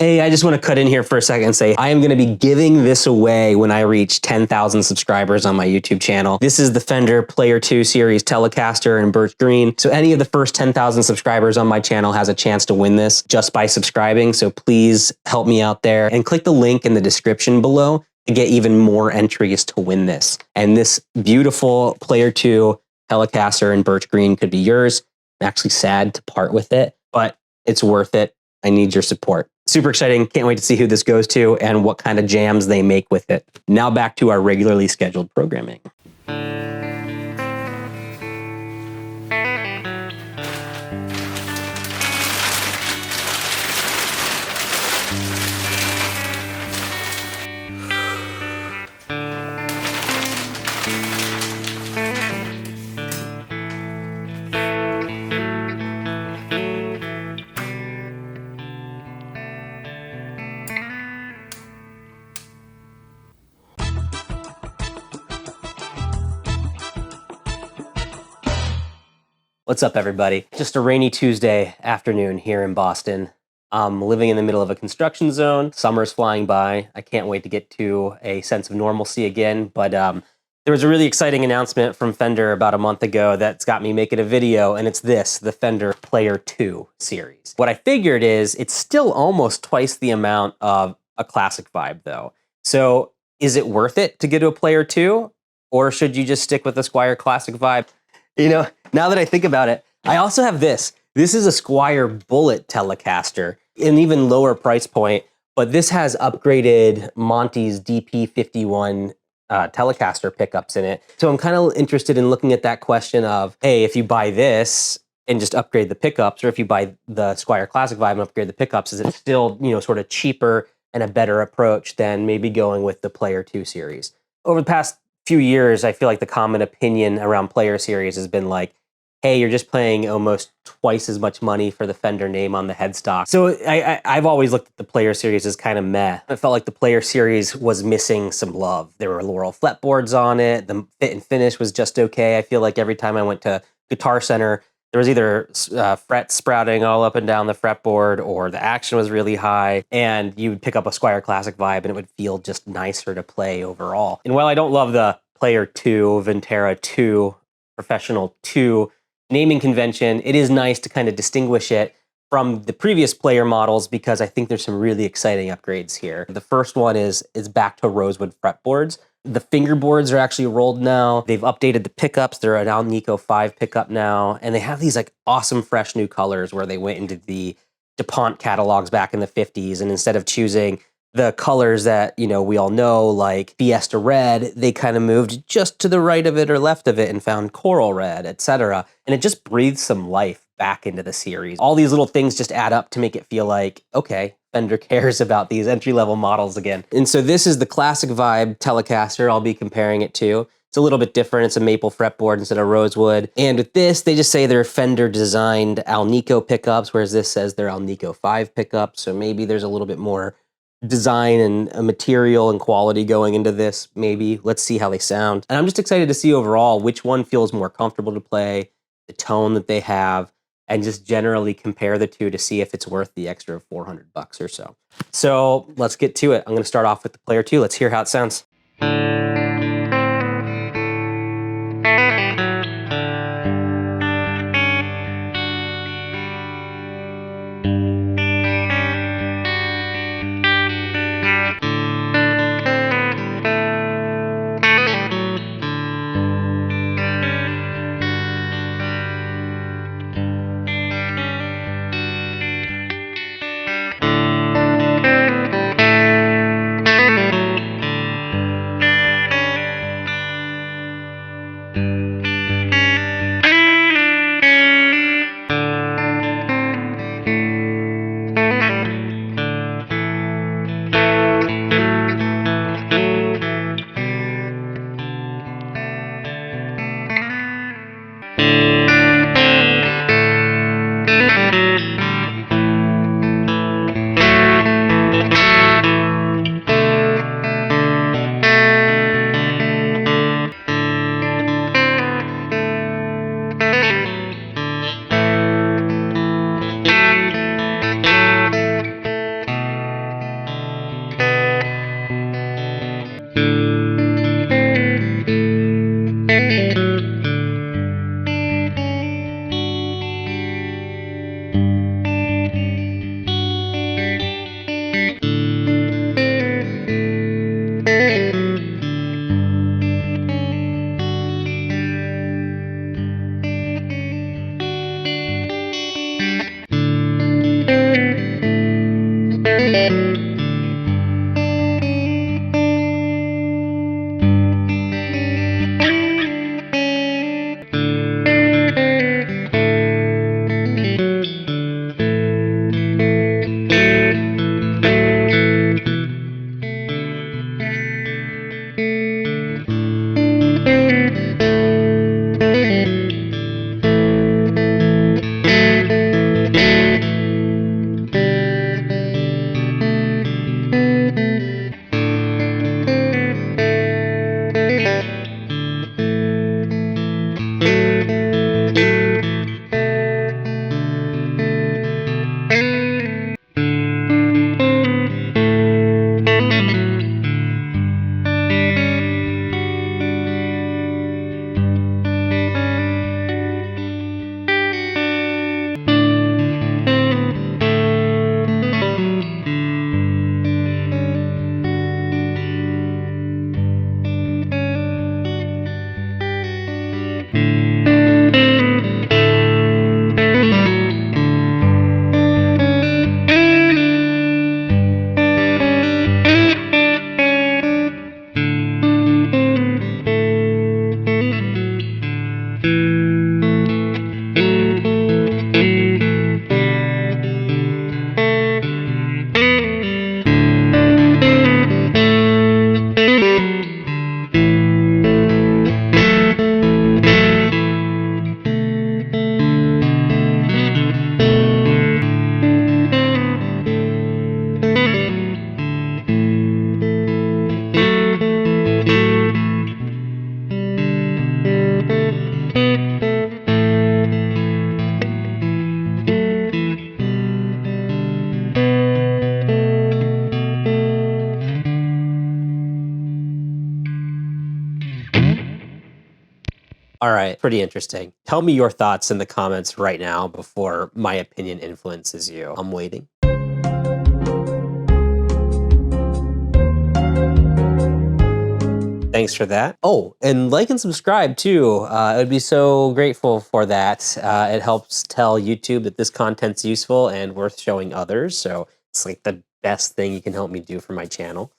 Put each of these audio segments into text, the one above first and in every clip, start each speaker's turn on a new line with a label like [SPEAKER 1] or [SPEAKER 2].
[SPEAKER 1] Hey, I just want to cut in here for a second and say I am going to be giving this away when I reach 10,000 subscribers on my YouTube channel. This is the Fender Player II Series Telecaster in Birch Green. So any of the first 10,000 subscribers on my channel has a chance to win this just by subscribing. So please help me out there and click the link in the description below to get even more entries to win this. And this beautiful Player II Telecaster in Birch Green could be yours. I'm actually sad to part with it, but it's worth it. I need your support. Super exciting. Can't wait to see who this goes to and what kind of jams they make with it. Now back to our regularly scheduled programming. What's up, everybody? Just a rainy Tuesday afternoon here in Boston. I'm living in the middle of a construction zone. Summer's flying by. I can't wait to get to a sense of normalcy again. But there was a really exciting announcement from Fender about a month ago that's got me making a video, and it's this, the Fender Player II series. What I figured is it's still almost twice the amount of a classic vibe, though. So is it worth it to get to a Player II, or should you just stick with the Squier classic vibe? You know, now that I think about it, I also have this. This is a Squier Bullet Telecaster, an even lower price point, but this has upgraded Monty's DP51 Telecaster pickups in it. So I'm kind of interested in looking at that question of, hey, if you buy this and just upgrade the pickups, or if you buy the Squier Classic Vibe and upgrade the pickups, is it still, you know, sort of cheaper and a better approach than maybe going with the Player II series? Over the past few years, I feel like the common opinion around Player series has been like, hey, you're just paying almost twice as much money for the Fender name on the headstock. So I've always looked at the Player series as kind of meh. I felt like the Player series was missing some love. There were Laurel fretboards on it. The fit and finish was just okay. I feel like every time I went to Guitar Center, there was either frets sprouting all up and down the fretboard, or the action was really high, and you would pick up a Squier Classic Vibe and it would feel just nicer to play overall. And while I don't love the Player II, Ventera II, Professional II naming convention, it is nice to kind of distinguish it from the previous Player models, because I think there's some really exciting upgrades here. The first one is back to rosewood fretboards. The fingerboards are actually rolled now. They've updated the pickups. They're an Alnico 5 pickup now, and they have these like awesome fresh new colors where they went into the DuPont catalogs back in the 50s, and instead of choosing the colors that, you know, we all know, like Fiesta Red, they kind of moved just to the right of it or left of it and found Coral Red, etc. And it just breathes some life back into the series. All these little things just add up to make it feel like, okay, Fender cares about these entry-level models again. And so this is the Classic Vibe Telecaster I'll be comparing it to. It's a little bit different. It's a maple fretboard instead of rosewood. And with this, they just say they're Fender-designed Alnico pickups, whereas this says they're Alnico 5 pickups. So maybe there's a little bit more design and a material and quality going into this, maybe. Let's see how they sound. And I'm just excited to see overall which one feels more comfortable to play, the tone that they have, and just generally compare the two to see if it's worth the extra $400 or so. So let's get to it. I'm going to start off with the Player II. Let's hear how it sounds. All right, pretty interesting. Tell me your thoughts in the comments right now before my opinion influences you. I'm waiting. Thanks for that. Oh, and like and subscribe too. I would be so grateful for that. It helps tell YouTube that this content's useful and worth showing others. So it's like the best thing you can help me do for my channel.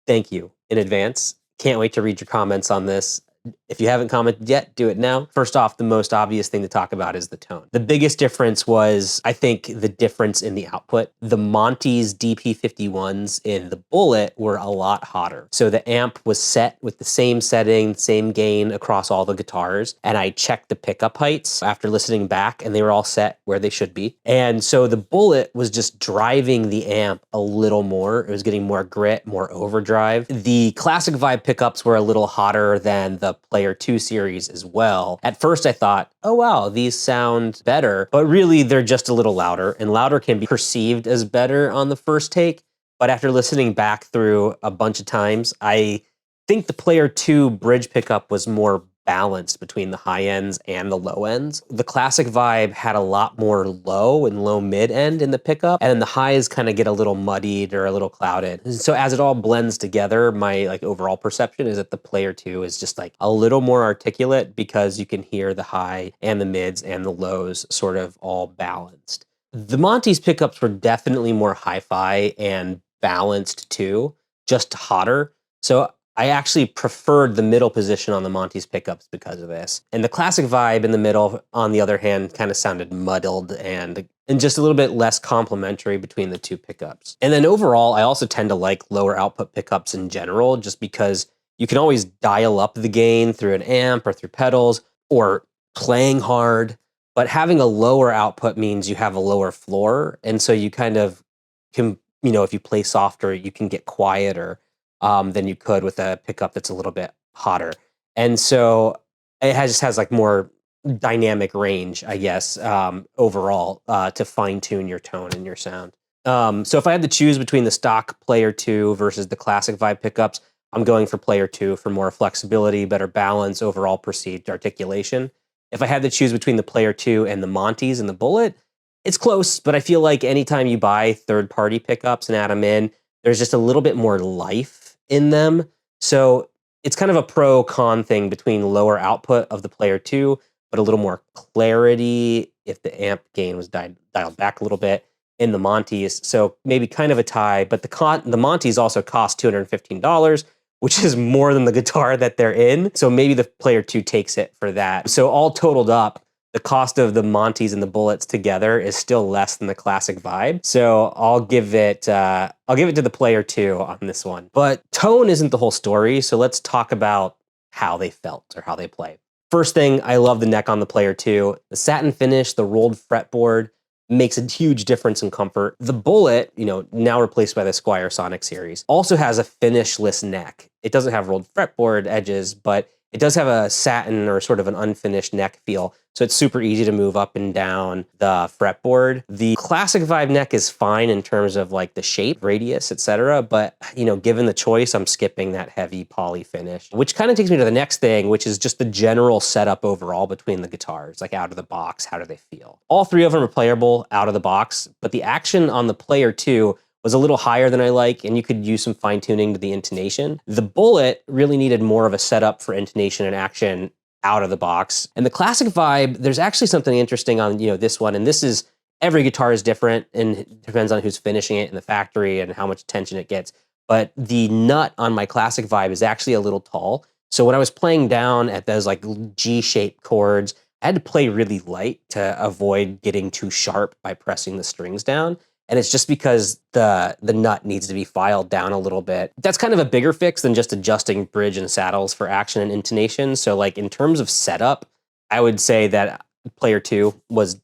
[SPEAKER 1] Thank you in advance. Can't wait to read your comments on this. If you haven't commented yet, do it now. First off, the most obvious thing to talk about is the tone. The biggest difference was, I think, the difference in the output. The Monty's DP51s in the Bullet were a lot hotter. So the amp was set with the same setting, same gain across all the guitars. And I checked the pickup heights after listening back, and they were all set where they should be. And so the Bullet was just driving the amp a little more. It was getting more grit, more overdrive. The Classic Vibe pickups were a little hotter than the Player II series as well. At first I thought, oh wow, these sound better, but really they're just a little louder, and louder can be perceived as better on the first take. But after listening back through a bunch of times, I think the Player II bridge pickup was more balanced between the high ends and the low ends. The Classic Vibe had a lot more low and low mid end in the pickup, and then the highs kind of get a little muddied or a little clouded. And so as it all blends together, my overall perception is that the Player II is just like a little more articulate because you can hear the high and the mids and the lows sort of all balanced. The Monty's pickups were definitely more hi-fi and balanced too, just hotter. So I actually preferred the middle position on the Monty's pickups because of this. And the Classic Vibe in the middle, on the other hand, kind of sounded muddled and just a little bit less complementary between the two pickups. And then overall, I also tend to like lower output pickups in general, just because you can always dial up the gain through an amp or through pedals or playing hard. But having a lower output means you have a lower floor. And so you kind of can, if you play softer, you can get quieter than you could with a pickup that's a little bit hotter. And so it just has like more dynamic range, I guess, overall, to fine tune your tone and your sound. So if I had to choose between the stock Player II versus the Classic Vibe pickups, I'm going for Player II for more flexibility, better balance, overall perceived articulation. If I had to choose between the Player II and the Monty's and the Bullet, it's close, but I feel like anytime you buy third-party pickups and add them in, there's just a little bit more life in them. So it's kind of a pro-con thing between lower output of the Player II, but a little more clarity if the amp gain was dialed back a little bit, in the Monties, so maybe kind of a tie, but the Monties also cost $215, which is more than the guitar that they're in, so maybe the Player 2 takes it for that. So all totaled up, the cost of the Monties and the Bullets together is still less than the Classic Vibe. So I'll give it to the Player 2 on this one. But tone isn't the whole story, so let's talk about how they felt or how they play. First thing, I love the neck on the Player 2. The satin finish, the rolled fretboard makes a huge difference in comfort. The Bullet, now replaced by the Squier Sonic series, also has a finishless neck. It doesn't have rolled fretboard edges, but it does have a satin or sort of an unfinished neck feel, so it's super easy to move up and down the fretboard. The Classic Vibe neck is fine in terms of like the shape, radius, etc. But given the choice, I'm skipping that heavy poly finish, which kind of takes me to the next thing, which is just the general setup overall between the guitars, like out of the box, how do they feel? All three of them are playable out of the box, but the action on the Player 2 was a little higher than I like, and you could use some fine tuning to the intonation. The Bullet really needed more of a setup for intonation and action out of the box. And the Classic Vibe, there's actually something interesting on this one, and this is, every guitar is different and it depends on who's finishing it in the factory and how much attention it gets. But the nut on my Classic Vibe is actually a little tall. So when I was playing down at those like G-shaped chords, I had to play really light to avoid getting too sharp by pressing the strings down. And it's just because the nut needs to be filed down a little bit. That's kind of a bigger fix than just adjusting bridge and saddles for action and intonation. So like in terms of setup, I would say that Player 2 was,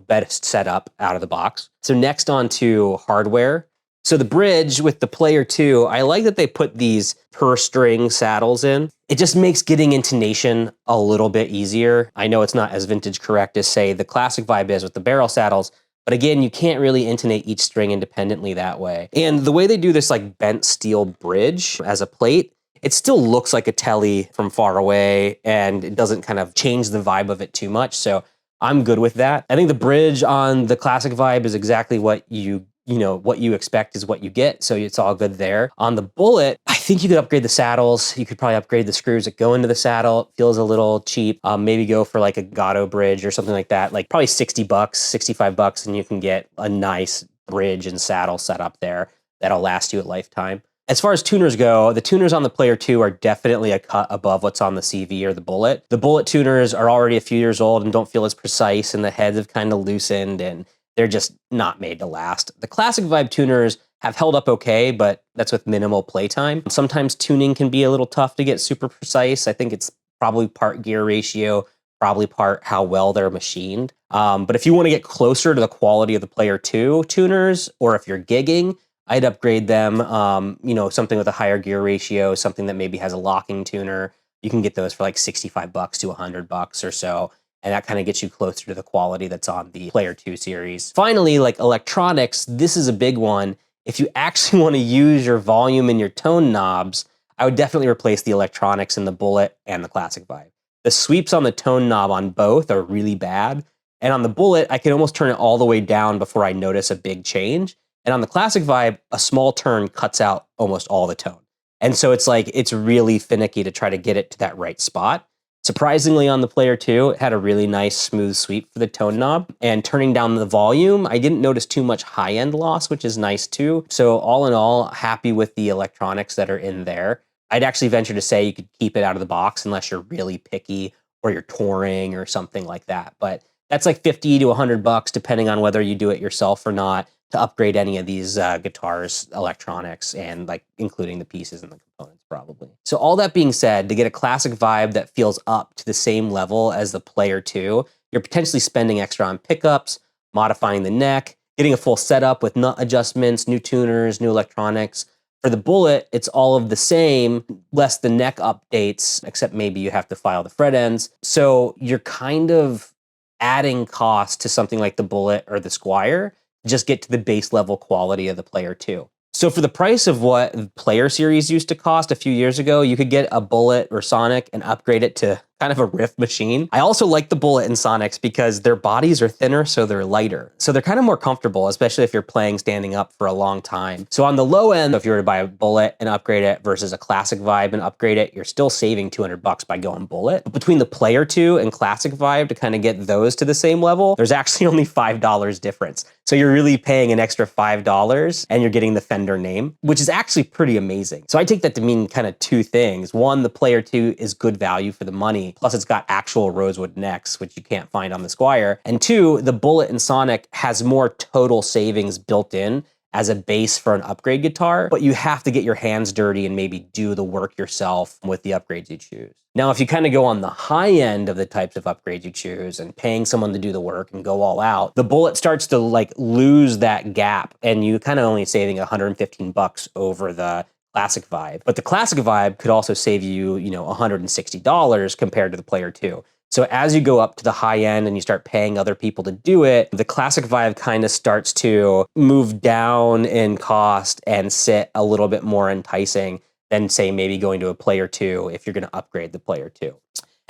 [SPEAKER 1] best set up out of the box. So next on to hardware. So the bridge with the Player 2, I like that they put these per string saddles in. It just makes getting intonation a little bit easier. I know it's not as vintage correct as say the Classic Vibe is with the barrel saddles, but again, you can't really intonate each string independently that way. And the way they do this like bent steel bridge as a plate, it still looks like a Tele from far away, and it doesn't kind of change the vibe of it too much. So I'm good with that. I think the bridge on the Classic Vibe is exactly what what you expect is what you get, so it's all good there. On the Bullet, I think you could upgrade the saddles. You could probably upgrade the screws that go into the saddle. It feels a little cheap. Maybe go for like a Gato bridge or something like that, like probably $60, $65, and you can get a nice bridge and saddle set up there that'll last you a lifetime. As far as tuners go, the tuners on the Player 2 are definitely a cut above what's on the CV or the Bullet. The Bullet tuners are already a few years old and don't feel as precise, and the heads have kind of loosened, and they're just not made to last. The Classic Vibe tuners have held up okay, but that's with minimal playtime. Sometimes tuning can be a little tough to get super precise. I think it's probably part gear ratio, probably part how well they're machined. But if you want to get closer to the quality of the Player 2 tuners, or if you're gigging, I'd upgrade them, something with a higher gear ratio, something that maybe has a locking tuner. You can get those for like $65 to $100 or so. And that kind of gets you closer to the quality that's on the Player 2 series. Finally, like electronics, this is a big one. If you actually want to use your volume and your tone knobs, I would definitely replace the electronics in the Bullet and the Classic Vibe. The sweeps on the tone knob on both are really bad. And on the Bullet, I can almost turn it all the way down before I notice a big change. And on the Classic Vibe, a small turn cuts out almost all the tone. And so it's really finicky to try to get it to that right spot. Surprisingly, on the Player 2, it had a really nice smooth sweep for the tone knob. And turning down the volume, I didn't notice too much high-end loss, which is nice too. So all in all, happy with the electronics that are in there. I'd actually venture to say you could keep it out of the box unless you're really picky or you're touring or something like that. But that's like $50 to $100, depending on whether you do it yourself or not, to upgrade any of these guitars, electronics, and like including the pieces and the components probably. So all that being said, to get a Classic Vibe that feels up to the same level as the Player 2, you're potentially spending extra on pickups, modifying the neck, getting a full setup with nut adjustments, new tuners, new electronics. For the Bullet, it's all of the same, less the neck updates, except maybe you have to file the fret ends. So you're kind of adding cost to something like the Bullet or the Squier, just get to the base level quality of the Player 2. So for the price of what the Player series used to cost a few years ago, you could get a Bullet or Sonic and upgrade it to kind of a riff machine. I also like the Bullet and Sonics because their bodies are thinner, so they're lighter. So they're kind of more comfortable, especially if you're playing standing up for a long time. So on the low end, if you were to buy a Bullet and upgrade it versus a Classic Vibe and upgrade it, you're still saving $200 by going Bullet. But between the Player 2 and Classic Vibe, to kind of get those to the same level, there's actually only $5 difference. So you're really paying an extra $5 and you're getting the Fender name, which is actually pretty amazing. So I take that to mean kind of two things. One, the Player 2 is good value for the money. Plus it's got actual rosewood necks, which you can't find on the Squier. And two, the Bullet and Sonic has more total savings built in as a base for an upgrade guitar, but you have to get your hands dirty and maybe do the work yourself with the upgrades you choose. Now, if you kind of go on the high end of the types of upgrades you choose and paying someone to do the work and go all out, the Bullet starts to like lose that gap and you kind of only saving $115 over the Classic Vibe. But the Classic Vibe could also save you, $160 compared to the Player 2. So as you go up to the high end and you start paying other people to do it, the Classic Vibe kind of starts to move down in cost and sit a little bit more enticing than, say, maybe going to a Player 2 if you're going to upgrade the Player 2.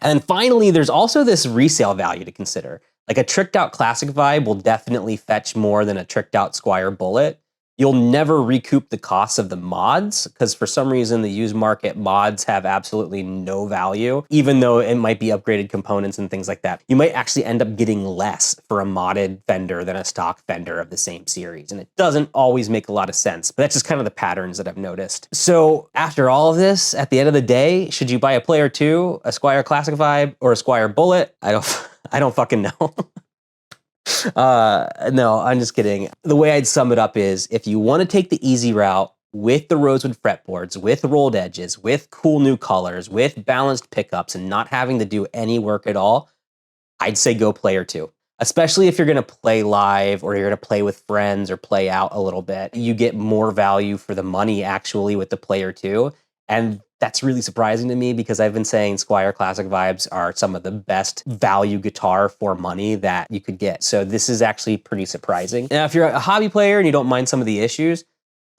[SPEAKER 1] And then finally, there's also this resale value to consider. Like a tricked out Classic Vibe will definitely fetch more than a tricked out Squier Bullet. You'll never recoup the costs of the mods because for some reason the used market mods have absolutely no value, even though it might be upgraded components and things like that. You might actually end up getting less for a modded Fender than a stock Fender of the same series. And it doesn't always make a lot of sense, but that's just kind of the patterns that I've noticed. So after all of this, at the end of the day, should you buy a Player 2, a Squier Classic Vibe, or a Squier Bullet? I don't fucking know. No, I'm just kidding. The way I'd sum it up is if you want to take the easy route with the rosewood fretboards, with rolled edges, with cool new colors, with balanced pickups and not having to do any work at all, I'd say go Player 2. Especially if you're going to play live or you're going to play with friends or play out a little bit. You get more value for the money actually with the Player 2. And that's really surprising to me because I've been saying Squier Classic Vibes are some of the best value guitar for money that you could get. So this is actually pretty surprising. Now, if you're a hobby player and you don't mind some of the issues,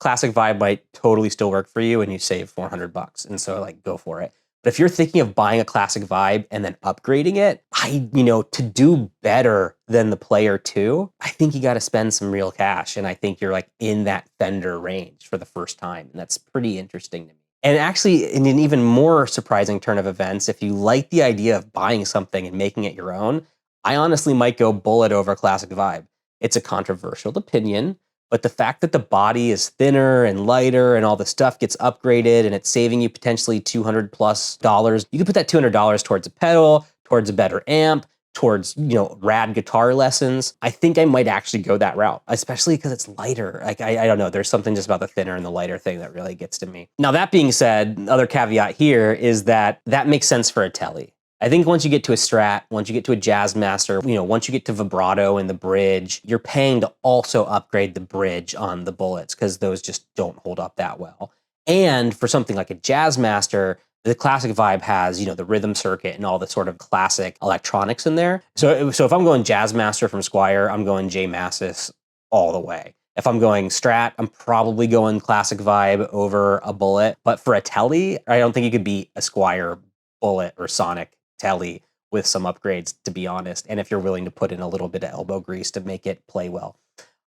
[SPEAKER 1] Classic Vibe might totally still work for you and you save $400. And so like, go for it. But if you're thinking of buying a Classic Vibe and then upgrading it, to do better than the Player 2, I think you got to spend some real cash. And I think you're like in that Fender range for the first time. And that's pretty interesting to me. And actually, in an even more surprising turn of events, if you like the idea of buying something and making it your own, I honestly might go Bullet over Classic Vibe. It's a controversial opinion, but the fact that the body is thinner and lighter and all the stuff gets upgraded and it's saving you potentially $200+, you could put that $200 towards a pedal, towards a better amp, towards, rad guitar lessons. I think I might actually go that route, especially because it's lighter. Like, I don't know, there's something just about the thinner and the lighter thing that really gets to me. Now, that being said, other caveat here is that makes sense for a Tele. I think once you get to a Strat, once you get to a Jazzmaster, once you get to vibrato and the bridge, you're paying to also upgrade the bridge on the Bullets because those just don't hold up that well. And for something like a Jazzmaster, the Classic Vibe has, the rhythm circuit and all the sort of classic electronics in there. So if I'm going Jazzmaster from Squier, I'm going J Mascis all the way. If I'm going Strat, I'm probably going Classic Vibe over a Bullet. But for a Tele, I don't think you could beat a Squier Bullet or Sonic Tele with some upgrades, to be honest. And if you're willing to put in a little bit of elbow grease to make it play well.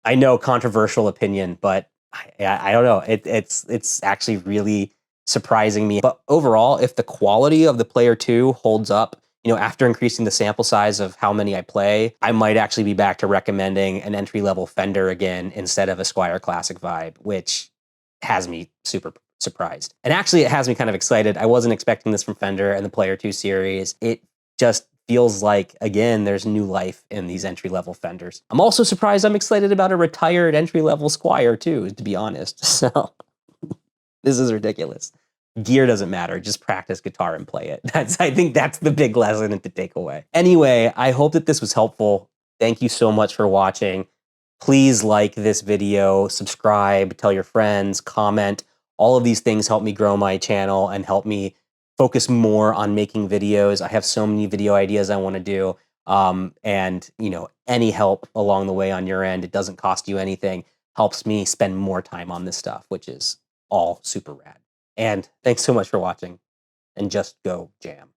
[SPEAKER 1] I know, controversial opinion, but I don't know. It's actually really surprising me. But overall, if the quality of the Player 2 holds up, after increasing the sample size of how many I play, I might actually be back to recommending an entry-level Fender again instead of a Squier Classic Vibe, which has me super surprised. And actually, it has me kind of excited. I wasn't expecting this from Fender and the Player 2 series. It just feels like, again, there's new life in these entry-level Fenders. I'm also surprised I'm excited about a retired entry-level Squier too, to be honest. So this is ridiculous. Gear doesn't matter. Just practice guitar and play it. I think that's the big lesson to take away. Anyway, I hope that this was helpful. Thank you so much for watching. Please like this video, subscribe, tell your friends, comment. All of these things help me grow my channel and help me focus more on making videos. I have so many video ideas I want to do. And any help along the way on your end, it doesn't cost you anything, helps me spend more time on this stuff, which is all super rad. And thanks so much for watching, and just go jam.